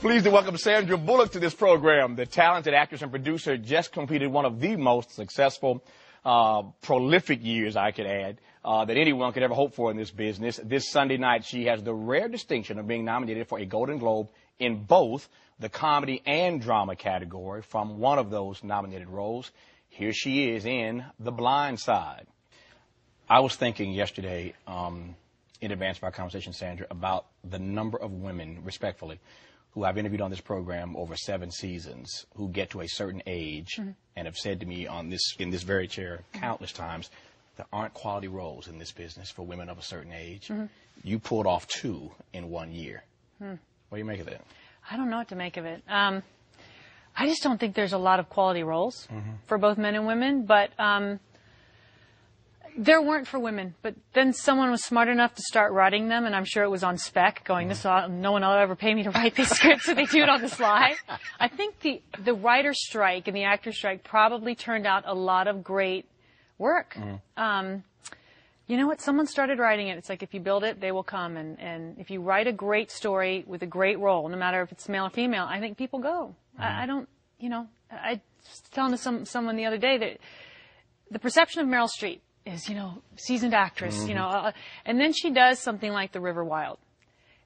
Pleased to welcome Sandra Bullock to this program. The talented actress and producer just completed one of the most successful, prolific years, I could add, that anyone could ever hope for in this business. This Sunday night, she has the rare distinction of being nominated for a Golden Globe in both the comedy and drama category from one of those nominated roles. Here she is in The Blind Side. I was thinking yesterday, in advance of our conversation, Sandra, about the number of women, respectfully, who I've interviewed on this program over 7 seasons, who get to a certain age and have said to me in this very chair countless times, there aren't quality roles in this business for women of a certain age. You pulled off 2 in 1 year. What do you make of that? I don't know what to make of it. I just don't think there's a lot of quality roles for both men and women, but there weren't for women. But then someone was smart enough to start writing them, and I'm sure it was on spec, going, no one will ever pay me to write these scripts, so they do it on the slide. I think the writer's strike and the actor's strike probably turned out a lot of great work. You know what? Someone started writing it. It's like if you build it, they will come. And if you write a great story with a great role, no matter if it's male or female, I think people go. I don't, I was telling someone the other day that the perception of Meryl Streep is, seasoned actress, and then she does something like The River Wild,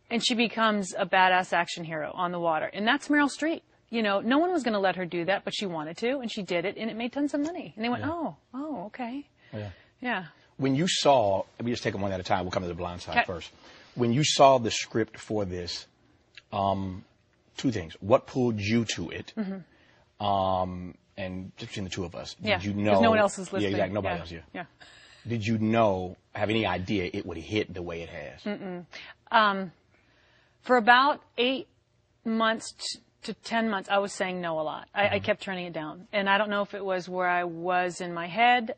and she becomes a badass action hero on the water. And that's Meryl Streep. No one was going to let her do that, but she wanted to, and she did it, and it made tons of money. And they went, oh, okay. Yeah. When you saw, let me just take them one at a time. We'll come to The Blind Side first. When you saw the script for this, 2 things. What pulled you to it? And just between the 2 of us, did you know? Because no one else is listening. Yeah, exactly. Nobody else. Yeah. Did you have any idea it would hit the way it has? For about 8 months to 10 months, I was saying no a lot. I kept turning it down. And I don't know if it was where I was in my head.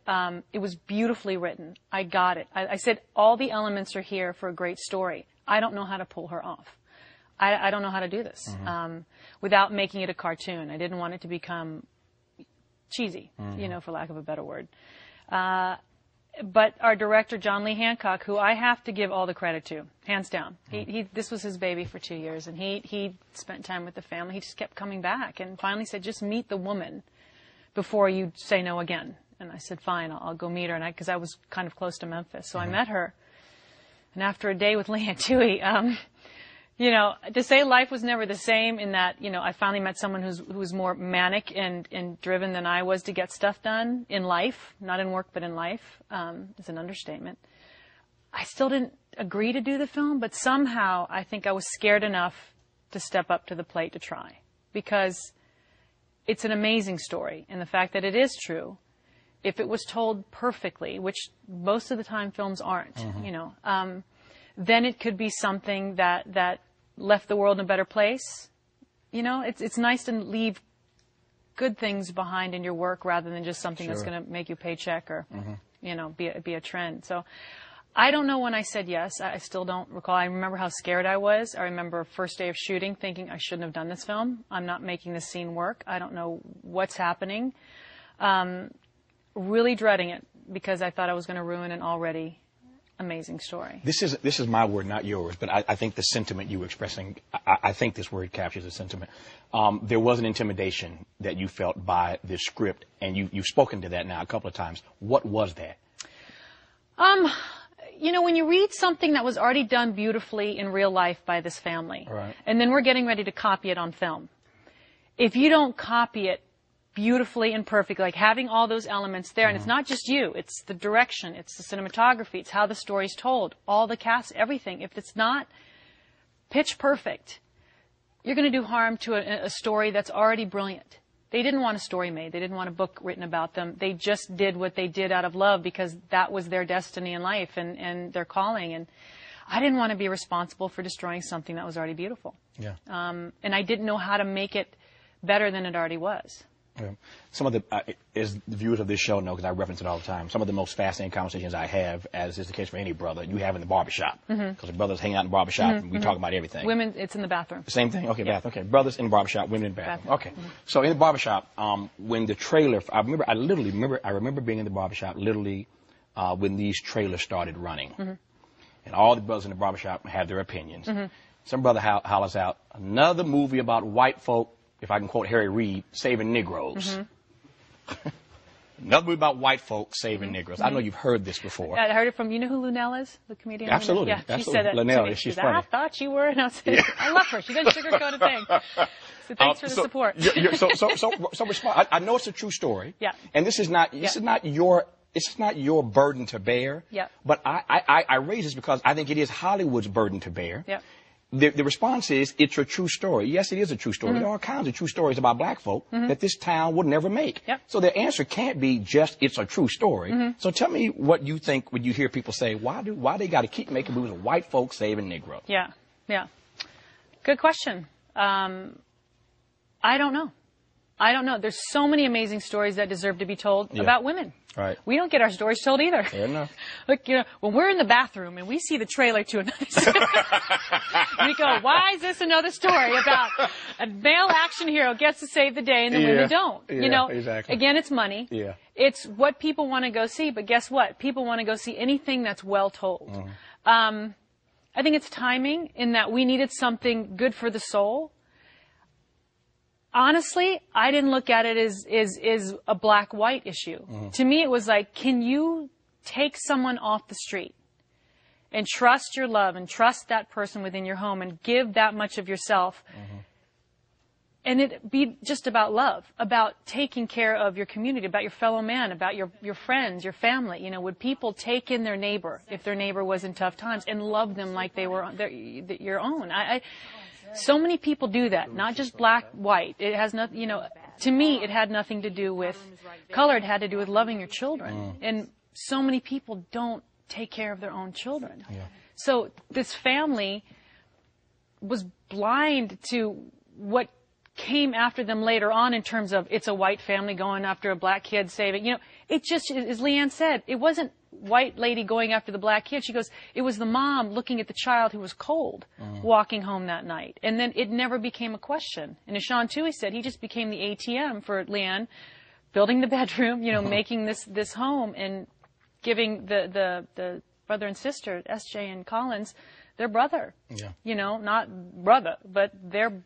It was beautifully written. I got it. I said, all the elements are here for a great story. I don't know how to pull her off. I don't know how to do this without making it a cartoon. I didn't want it to become cheesy, for lack of a better word. But our director, John Lee Hancock, who I have to give all the credit to, hands down. This was his baby for 2 years, and he spent time with the family. He just kept coming back and finally said, just meet the woman before you say no again. And I said, fine, I'll go meet her, because I was kind of close to Memphis. So I met her, and after a day with Leanne Toohey, to say life was never the same in that, I finally met someone who's more manic and driven than I was to get stuff done in life, not in work, but in life, is an understatement. I still didn't agree to do the film, but somehow I think I was scared enough to step up to the plate to try, because it's an amazing story. And the fact that it is true, if it was told perfectly, which most of the time films aren't, then it could be something that left the world in a better place. It's nice to leave good things behind in your work rather than just something that's going to make you a paycheck or, be a trend. So I don't know when I said yes. I still don't recall. I remember how scared I was. I remember first day of shooting thinking I shouldn't have done this film. I'm not making this scene work. I don't know what's happening. Really dreading it because I thought I was going to ruin an already amazing story. This is my word, not yours, but I think the sentiment you were expressing, I think this word captures the sentiment. There was an intimidation that you felt by this script, and you've spoken to that now a couple of times. What was that? When you read something that was already done beautifully in real life by this family, and then we're getting ready to copy it on film, if you don't copy it beautifully and perfectly, like having all those elements there, and it's not just you, it's the direction, it's the cinematography, it's how the story's told, all the cast, everything. If it's not pitch perfect, you're going to do harm to a story that's already brilliant. They didn't want a story made. They didn't want a book written about them. They just did what they did out of love because that was their destiny in life and their calling. And I didn't want to be responsible for destroying something that was already beautiful. And I didn't know how to make it better than it already was. Some of as the viewers of this show know, because I reference it all the time, some of the most fascinating conversations I have, as is the case for any brother, you have in the barbershop. Because the brothers hang out in the barbershop and we talk about everything. Women, it's in the bathroom. The same thing? Okay, bath. Okay, brothers in the barbershop, women in the bathroom. Okay. So in the barbershop, when the trailer, I remember being in the barbershop literally when these trailers started running. And all the brothers in the barbershop had their opinions. some brother hollers out, another movie about white folk, if I can quote Harry Reid, saving Negroes. Another movie about white folk saving Negroes. I know you've heard this before. I heard it from, you know who Lunell is? The comedian? Absolutely. Yeah, Absolutely. she said that Lunell, to me. she's Said, funny. I thought you were. And I said, I love her. She doesn't sugarcoat a thing. So thanks for the support. So respond. I know it's a true story. Yeah. And this is not your burden to bear. Yeah. But I raise this because I think it is Hollywood's burden to bear. Yeah. The response is, it's a true story. Yes, it is a true story. There are all kinds of true stories about black folk that this town would never make. Yep. So the answer can't be just, it's a true story. So tell me what you think when you hear people say, why they got to keep making movies of white folks saving Negroes? Yeah. Yeah. Good question. I don't know. There's so many amazing stories that deserve to be told about women. Right. We don't get our stories told either. Fair enough. Look, when we're in the bathroom and we see the trailer to another story, we go, why is this another story about a male action hero gets to save the day and the women don't? Yeah, exactly. Again, it's money. Yeah. It's what people want to go see, but guess what? People want to go see anything that's well told. I think it's timing in that we needed something good for the soul. Honestly, I didn't look at it as a black-white issue. To me, it was like, can you take someone off the street and trust your love and trust that person within your home and give that much of yourself and it be just about love, about taking care of your community, about your fellow man, about your friends, your family. Would people take in their neighbor if their neighbor was in tough times and love them like they were your own? So many people do that, not just black, white. It has nothing, to me, it had nothing to do with color. It had to do with loving your children. And so many people don't take care of their own children. Yeah. So this family was blind to what came after them later on in terms of it's a white family going after a black kid saving. It just, as Leanne said, it wasn't white lady going after the black kid. She goes, it was the mom looking at the child who was cold, walking home that night. And then it never became a question. And as Sean Toohey said, he just became the ATM for Leanne, building the bedroom, making this home and giving the brother and sister, SJ and Collins, their brother. Yeah. Not brother, but their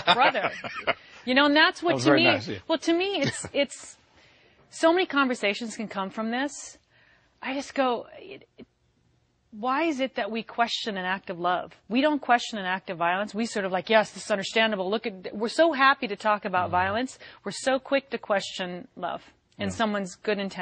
brother. And that's what to me, nice, yeah. Well, to me, it's so many conversations can come from this. I just go, why is it that we question an act of love? We don't question an act of violence. We sort of like, yes, this is understandable. We're so happy to talk about violence. We're so quick to question love and someone's good intention.